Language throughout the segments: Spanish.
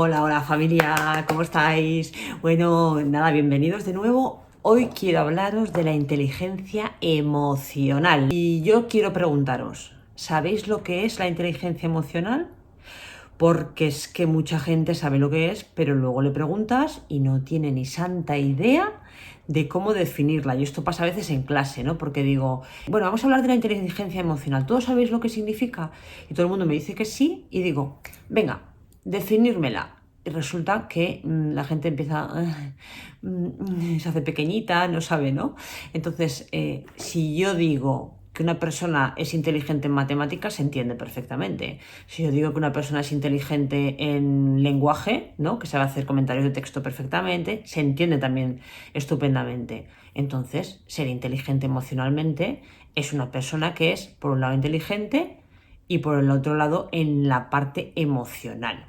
Hola, hola familia, ¿cómo estáis? Bueno, nada, bienvenidos de nuevo. Hoy quiero hablaros de la inteligencia emocional. Y yo quiero preguntaros, ¿sabéis lo que es la inteligencia emocional? Porque es que mucha gente sabe lo que es, pero luego le preguntas y no tiene ni santa idea de cómo definirla. Y esto pasa a veces en clase, ¿no? Porque digo, bueno, vamos a hablar de la inteligencia emocional. ¿Todos sabéis lo que significa? Y todo el mundo me dice que sí y digo, venga, definírmela. Y resulta que la gente empieza, se hace pequeñita, no sabe, ¿no? Entonces, si yo digo que una persona es inteligente en matemáticas, se entiende perfectamente. Si yo digo que una persona es inteligente en lenguaje, ¿no? Que sabe hacer comentarios de texto perfectamente, se entiende también estupendamente. Entonces, ser inteligente emocionalmente es una persona que es, por un lado, inteligente y por el otro lado, en la parte emocional.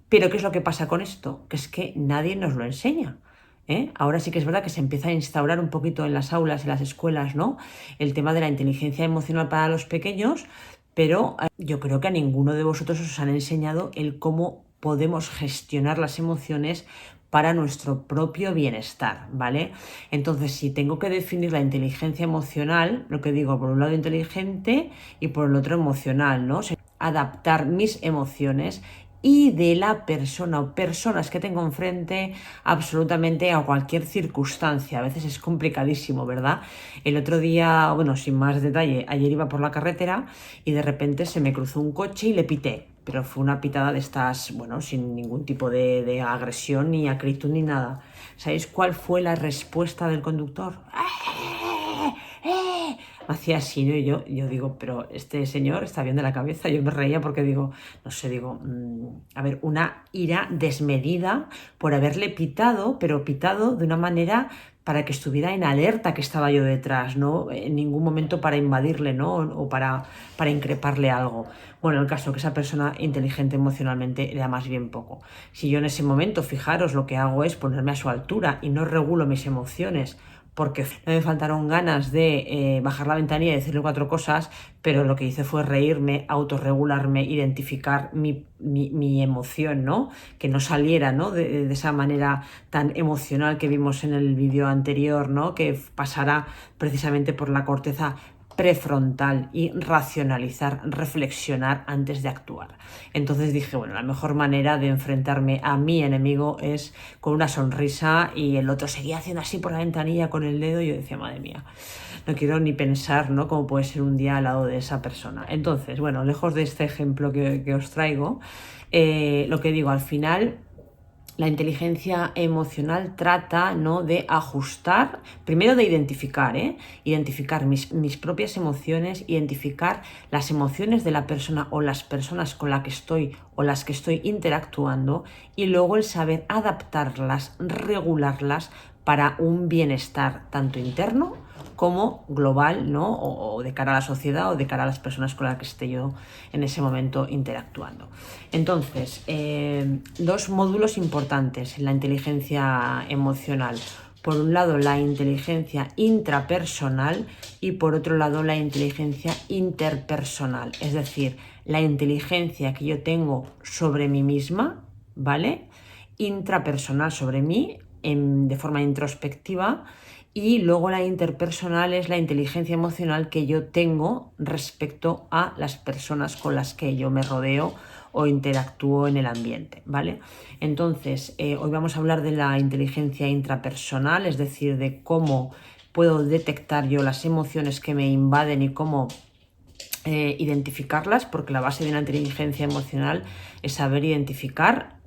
Pero ¿qué es lo que pasa con esto? Que es que nadie nos lo enseña. Ahora sí que es verdad que se empieza a instaurar un poquito en las aulas, en las escuelas, ¿no? El tema de la inteligencia emocional para los pequeños, pero yo creo que a ninguno de vosotros os han enseñado el cómo podemos gestionar las emociones para nuestro propio bienestar, ¿vale? Entonces, si tengo que definir la inteligencia emocional, lo que digo, por un lado inteligente y por el otro emocional, ¿no? Adaptar mis emociones y de la persona o personas que tengo enfrente absolutamente a cualquier circunstancia. A veces es complicadísimo, ¿verdad? El otro día, bueno, sin más detalle, ayer iba por la carretera y de repente se me cruzó un coche y le pité. Pero fue una pitada de estas, bueno, sin ningún tipo de agresión, ni acritud, ni nada. ¿Sabéis cuál fue la respuesta del conductor? Hacía así, ¿no? Y yo digo, pero este señor está bien de la cabeza. Yo me reía porque digo, no sé, digo, a ver, una ira desmedida por haberle pitado, pero pitado de una manera para que estuviera en alerta que estaba yo detrás, ¿no? En ningún momento para invadirle, ¿no? O para increparle algo. Bueno, el caso que esa persona inteligente emocionalmente era más bien poco. Si yo en ese momento, fijaros, lo que hago es ponerme a su altura y no regulo mis emociones, porque no me faltaron ganas de bajar la ventanilla y decirle cuatro cosas, pero lo que hice fue reírme, autorregularme, identificar mi emoción, ¿no? Que no saliera, ¿no? De esa manera tan emocional que vimos en el vídeo anterior, ¿no? Que pasara precisamente por la corteza prefrontal y racionalizar, reflexionar antes de actuar. Entonces dije, bueno, la mejor manera de enfrentarme a mi enemigo es con una sonrisa, y el otro seguía haciendo así por la ventanilla con el dedo y yo decía, madre mía, no quiero ni pensar, ¿no? Cómo puede ser un día al lado de esa persona. Entonces, bueno, lejos de este ejemplo que os traigo, lo que digo, al final la inteligencia emocional trata, ¿no? De ajustar, primero de identificar, identificar mis propias emociones, identificar las emociones de la persona o las personas con las que estoy o las que estoy interactuando, y luego el saber adaptarlas, regularlas para un bienestar tanto interno como global, ¿no? O de cara a la sociedad o de cara a las personas con las que esté yo en ese momento interactuando. Entonces, dos módulos importantes en la inteligencia emocional. Por un lado, la inteligencia intrapersonal y por otro lado, la inteligencia interpersonal. Es decir, la inteligencia que yo tengo sobre mí misma, ¿vale? Intrapersonal sobre mí, de forma introspectiva, y luego la interpersonal es la inteligencia emocional que yo tengo respecto a las personas con las que yo me rodeo o interactúo en el ambiente, ¿vale? Entonces, hoy vamos a hablar de la inteligencia intrapersonal, es decir, de cómo puedo detectar yo las emociones que me invaden y cómo identificarlas, porque la base de una inteligencia emocional es saber identificar,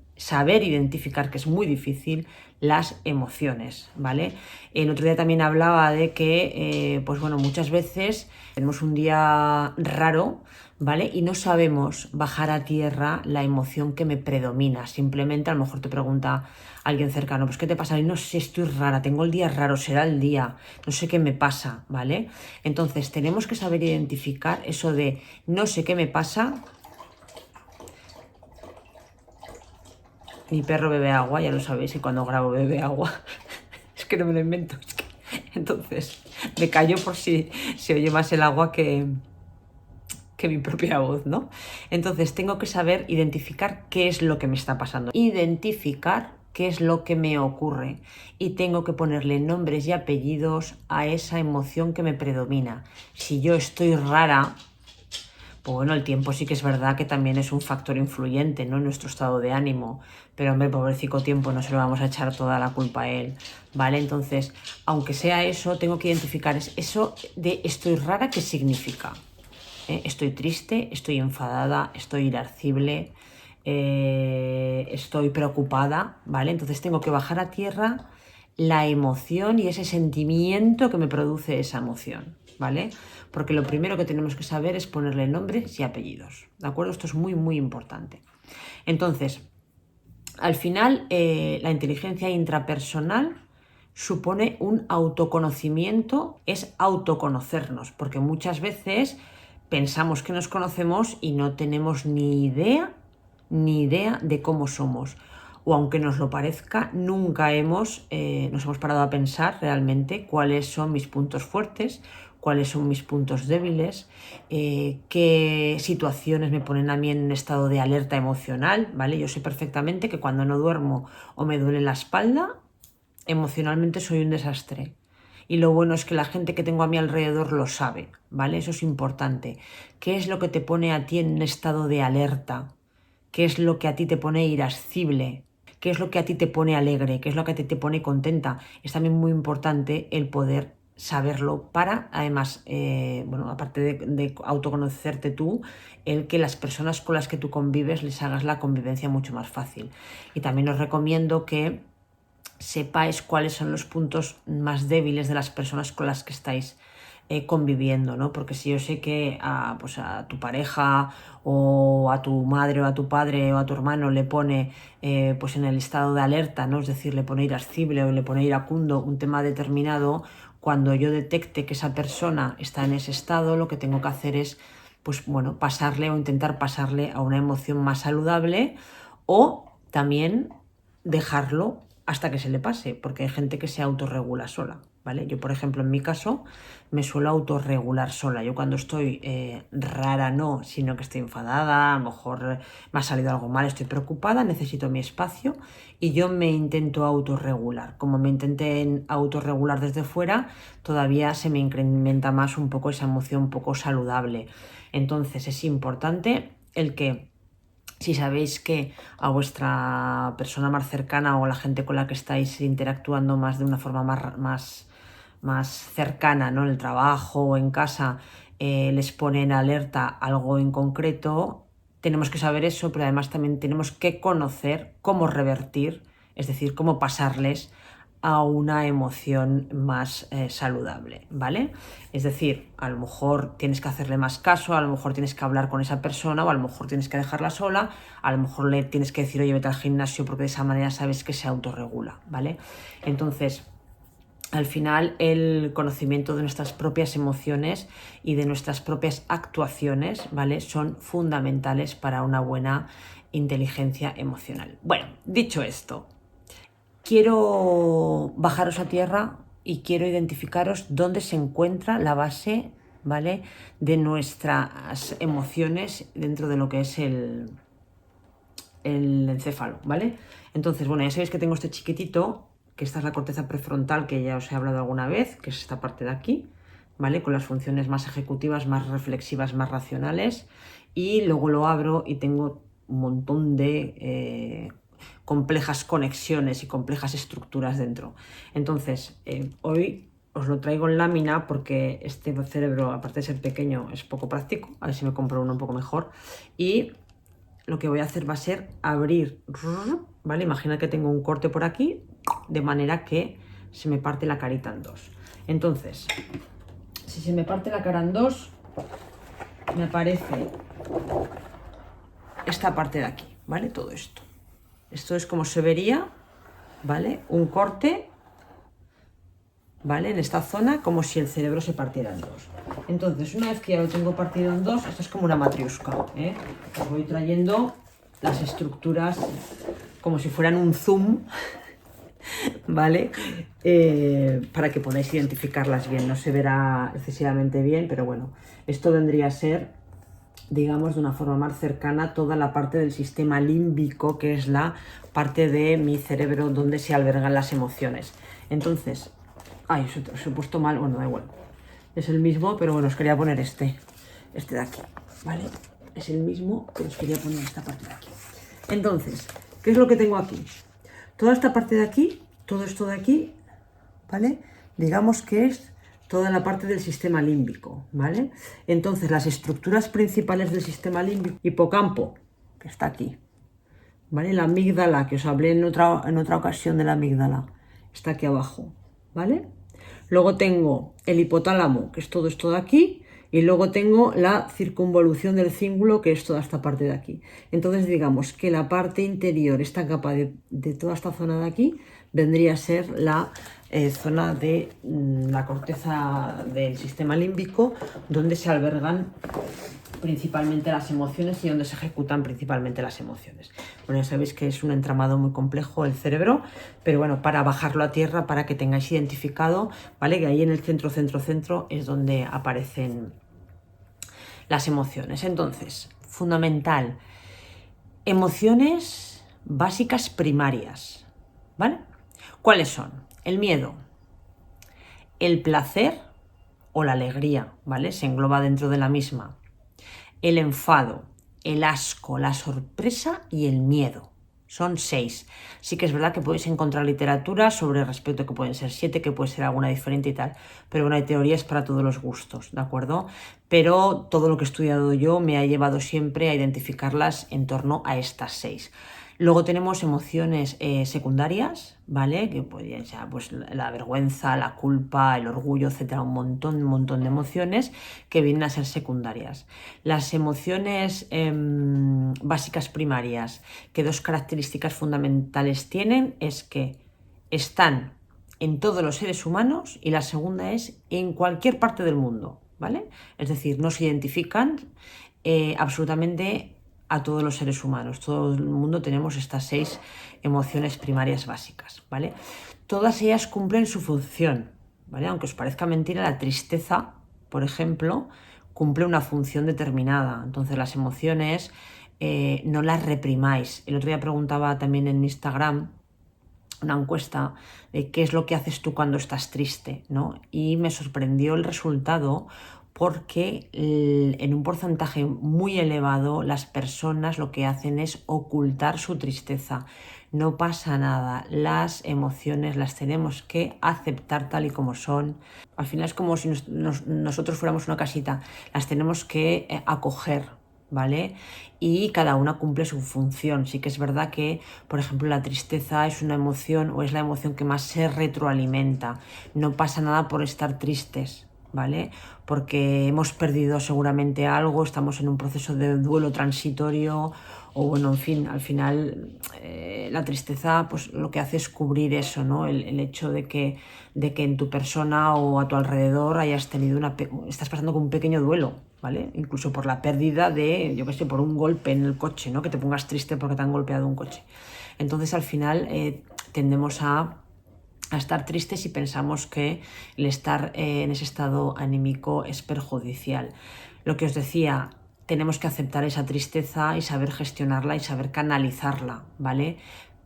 que es muy difícil, las emociones, ¿vale? El otro día también hablaba de que, pues bueno, muchas veces tenemos un día raro, ¿vale? Y no sabemos bajar a tierra la emoción que me predomina. Simplemente a lo mejor te pregunta alguien cercano, pues ¿qué te pasa? Y no sé, estoy rara, tengo el día raro, será el día, no sé qué me pasa, ¿vale? Entonces tenemos que saber identificar eso de no sé qué me pasa. Mi perro bebe agua, ya lo sabéis, y cuando grabo bebe agua. Es que no me lo invento. Entonces me callo por si se oye más el agua que mi propia voz, ¿no? Entonces tengo que saber identificar qué es lo que me está pasando. Identificar qué es lo que me ocurre y tengo que ponerle nombres y apellidos a esa emoción que me predomina. Si yo estoy rara, pues bueno, el tiempo sí que es verdad que también es un factor influyente, ¿no?, en nuestro estado de ánimo, pero hombre, pobrecito tiempo, no se lo vamos a echar toda la culpa a él, ¿vale? Entonces, aunque sea eso, tengo que identificar eso de estoy rara, ¿qué significa? Estoy triste, estoy enfadada, estoy irascible, estoy preocupada, ¿vale? Entonces tengo que bajar a tierra la emoción y ese sentimiento que me produce esa emoción, ¿vale? Porque lo primero que tenemos que saber es ponerle nombres y apellidos, ¿de acuerdo? Esto es muy, muy importante. Entonces, al final, la inteligencia intrapersonal supone un autoconocimiento, es autoconocernos, porque muchas veces pensamos que nos conocemos y no tenemos ni idea de cómo somos. O aunque nos lo parezca, nunca nos hemos parado a pensar realmente cuáles son mis puntos fuertes, cuáles son mis puntos débiles, qué situaciones me ponen a mí en un estado de alerta emocional, ¿vale? Yo sé perfectamente que cuando no duermo o me duele la espalda, emocionalmente soy un desastre. Y lo bueno es que la gente que tengo a mi alrededor lo sabe, ¿vale? Eso es importante. ¿Qué es lo que te pone a ti en un estado de alerta? ¿Qué es lo que a ti te pone irascible? ¿Qué es lo que a ti te pone alegre? ¿Qué es lo que a ti te pone contenta? Es también muy importante el poder saberlo para, además, bueno, aparte de autoconocerte tú, el que las personas con las que tú convives les hagas la convivencia mucho más fácil. Y también os recomiendo que sepáis cuáles son los puntos más débiles de las personas con las que estáis conviviendo, ¿no? Porque si yo sé que pues a tu pareja o a tu madre o a tu padre o a tu hermano le pone pues en el estado de alerta, ¿no? Es decir, le pone irascible o le pone iracundo un tema determinado, cuando yo detecte que esa persona está en ese estado, lo que tengo que hacer es, pues bueno, pasarle o intentar pasarle a una emoción más saludable o también dejarlo hasta que se le pase, porque hay gente que se autorregula sola, ¿vale? Yo, por ejemplo, en mi caso, me suelo autorregular sola. Yo cuando estoy rara no, sino que estoy enfadada, a lo mejor me ha salido algo mal, estoy preocupada, necesito mi espacio y yo me intento autorregular. Como me intenté autorregular desde fuera, todavía se me incrementa más un poco esa emoción un poco saludable. Entonces es importante el que, si sabéis que a vuestra persona más cercana o a la gente con la que estáis interactuando más de una forma más cercana, ¿no?, en el trabajo o en casa, les pone en alerta algo en concreto, tenemos que saber eso, pero además también tenemos que conocer cómo revertir, es decir, cómo pasarles a una emoción más saludable, ¿vale? Es decir, a lo mejor tienes que hacerle más caso, a lo mejor tienes que hablar con esa persona o a lo mejor tienes que dejarla sola, a lo mejor le tienes que decir, oye, vete al gimnasio, porque de esa manera sabes que se autorregula, ¿vale? Entonces, al final, el conocimiento de nuestras propias emociones y de nuestras propias actuaciones, ¿vale?, son fundamentales para una buena inteligencia emocional. Bueno, dicho esto, quiero bajaros a tierra y quiero identificaros dónde se encuentra la base, ¿vale?, de nuestras emociones dentro de lo que es el encéfalo, ¿vale? Entonces, bueno, ya sabéis que tengo este chiquitito, que esta es la corteza prefrontal, que ya os he hablado alguna vez, que es esta parte de aquí, ¿vale?, con las funciones más ejecutivas, más reflexivas, más racionales, y luego lo abro y tengo un montón de complejas conexiones y complejas estructuras dentro. Entonces, hoy os lo traigo en lámina porque este cerebro, aparte de ser pequeño, es poco práctico. A ver si me compro uno un poco mejor. Y lo que voy a hacer va a ser abrir, ¿vale? Imagina que tengo un corte por aquí, de manera que se me parte la carita en dos. Entonces, si se me parte la cara en dos, me aparece esta parte de aquí, ¿vale? Todo esto. Esto es como se vería, ¿vale?, un corte, ¿vale?, en esta zona, como si el cerebro se partiera en dos. Entonces, una vez que ya lo tengo partido en dos, esto es como una matriusca, ¿eh? Os voy trayendo las estructuras como si fueran un zoom, ¿vale? Para que podáis identificarlas bien. No se verá excesivamente bien, pero bueno, esto vendría a ser digamos, de una forma más cercana toda la parte del sistema límbico, que es la parte de mi cerebro donde se albergan las emociones. Entonces, ay, os he puesto mal, bueno, da igual. Es el mismo, pero bueno, os quería poner este de aquí, ¿vale? Es el mismo, pero os quería poner esta parte de aquí. Entonces, ¿qué es lo que tengo aquí? Toda esta parte de aquí, todo esto de aquí, ¿vale? Digamos que es toda la parte del sistema límbico, ¿vale? Entonces, las estructuras principales del sistema límbico, hipocampo, que está aquí, ¿vale? La amígdala, que os hablé en otra ocasión de la amígdala, está aquí abajo, ¿vale? Luego tengo el hipotálamo, que es todo esto de aquí, y luego tengo la circunvolución del cíngulo, que es toda esta parte de aquí. Entonces, digamos que la parte interior, esta capa de toda esta zona de aquí, vendría a ser la zona de la corteza del sistema límbico, donde se albergan principalmente las emociones y donde se ejecutan principalmente las emociones. Bueno, ya sabéis que es un entramado muy complejo el cerebro, pero bueno, para bajarlo a tierra, para que tengáis identificado, ¿vale? Que ahí en el centro es donde aparecen las emociones. Entonces, fundamental, emociones básicas primarias, ¿vale? ¿Cuáles son? El miedo, el placer o la alegría, ¿vale? Se engloba dentro de la misma. El enfado, el asco, la sorpresa y el miedo. Son 6. Sí que es verdad que podéis encontrar literatura sobre respecto que pueden ser 7, que puede ser alguna diferente y tal. Pero bueno, hay teorías para todos los gustos, ¿de acuerdo? Pero todo lo que he estudiado yo me ha llevado siempre a identificarlas en torno a estas 6. Luego tenemos emociones secundarias, ¿vale? Que podrían ser pues, la vergüenza, la culpa, el orgullo, etcétera, un montón de emociones que vienen a ser secundarias. Las emociones básicas primarias, que 2 características fundamentales tienen, es que están en todos los seres humanos y la segunda es en cualquier parte del mundo, ¿vale? Es decir, no se identifican absolutamente a todos los seres humanos. Todo el mundo tenemos estas 6 emociones primarias básicas, ¿vale? Todas ellas cumplen su función, ¿vale? Aunque os parezca mentira, la tristeza, por ejemplo, cumple una función determinada. Entonces las emociones no las reprimáis. El otro día preguntaba también en Instagram una encuesta de qué es lo que haces tú cuando estás triste, ¿no? Y me sorprendió el resultado porque en un porcentaje muy elevado las personas lo que hacen es ocultar su tristeza. No pasa nada, las emociones las tenemos que aceptar tal y como son. Al final es como si nosotros fuéramos una casita, las tenemos que acoger, ¿vale? Y cada una cumple su función. Sí que es verdad que, por ejemplo, la tristeza es una emoción o es la emoción que más se retroalimenta. No pasa nada por estar tristes, ¿vale? Porque hemos perdido seguramente algo, estamos en un proceso de duelo transitorio o bueno, en fin, al final la tristeza pues lo que hace es cubrir eso, ¿no? El hecho de que en tu persona o a tu alrededor hayas tenido estás pasando con un pequeño duelo, ¿vale? Incluso por la pérdida de, yo qué sé, por un golpe en el coche, ¿no? Que te pongas triste porque te han golpeado un coche. Entonces al final tendemos a estar tristes y pensamos que el estar en ese estado anímico es perjudicial. Lo que os decía, tenemos que aceptar esa tristeza y saber gestionarla y saber canalizarla, ¿vale?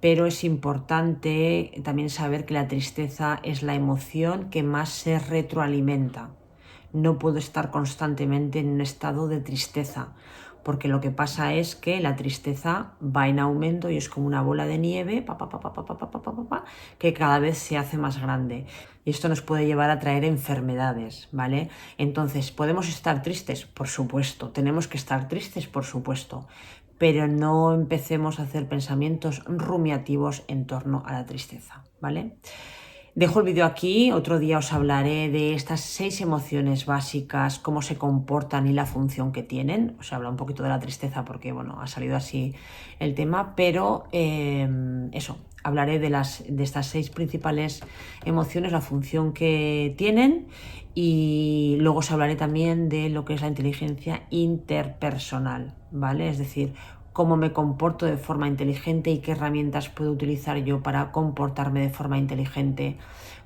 Pero es importante también saber que la tristeza es la emoción que más se retroalimenta. No puedo estar constantemente en un estado de tristeza, porque lo que pasa es que la tristeza va en aumento y es como una bola de nieve que cada vez se hace más grande. Y esto nos puede llevar a traer enfermedades, ¿vale? Entonces, ¿podemos estar tristes? Por supuesto. ¿Tenemos que estar tristes? Por supuesto. Pero no empecemos a hacer pensamientos rumiativos en torno a la tristeza, ¿vale? Dejo el vídeo aquí, otro día os hablaré de estas 6 emociones básicas, cómo se comportan y la función que tienen. Os habla un poquito de la tristeza porque, bueno, ha salido así el tema, pero eso, hablaré de estas 6 principales emociones, la función que tienen y luego os hablaré también de lo que es la inteligencia interpersonal, ¿vale? Es decir, cómo me comporto de forma inteligente y qué herramientas puedo utilizar yo para comportarme de forma inteligente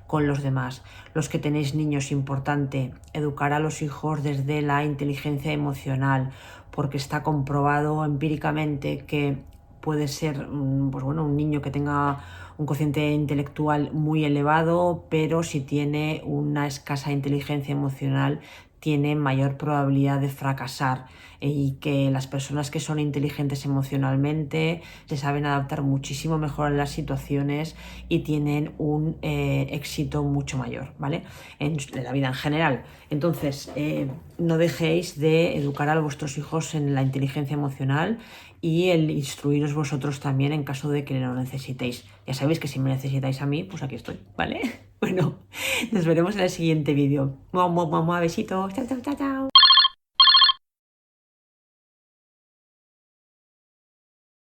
con los demás. Los que tenéis niños, importante, educar a los hijos desde la inteligencia emocional, porque está comprobado empíricamente que puede ser pues bueno, un niño que tenga un cociente intelectual muy elevado, pero si tiene una escasa inteligencia emocional, tiene mayor probabilidad de fracasar, y que las personas que son inteligentes emocionalmente se saben adaptar muchísimo mejor a las situaciones y tienen un éxito mucho mayor, ¿vale? En la vida en general. Entonces, no dejéis de educar a vuestros hijos en la inteligencia emocional y el instruiros vosotros también en caso de que lo necesitéis. Ya sabéis que si me necesitáis a mí, pues aquí estoy, ¿vale? Bueno, nos veremos en el siguiente vídeo. Besitos. Chao, chao, chao, chao.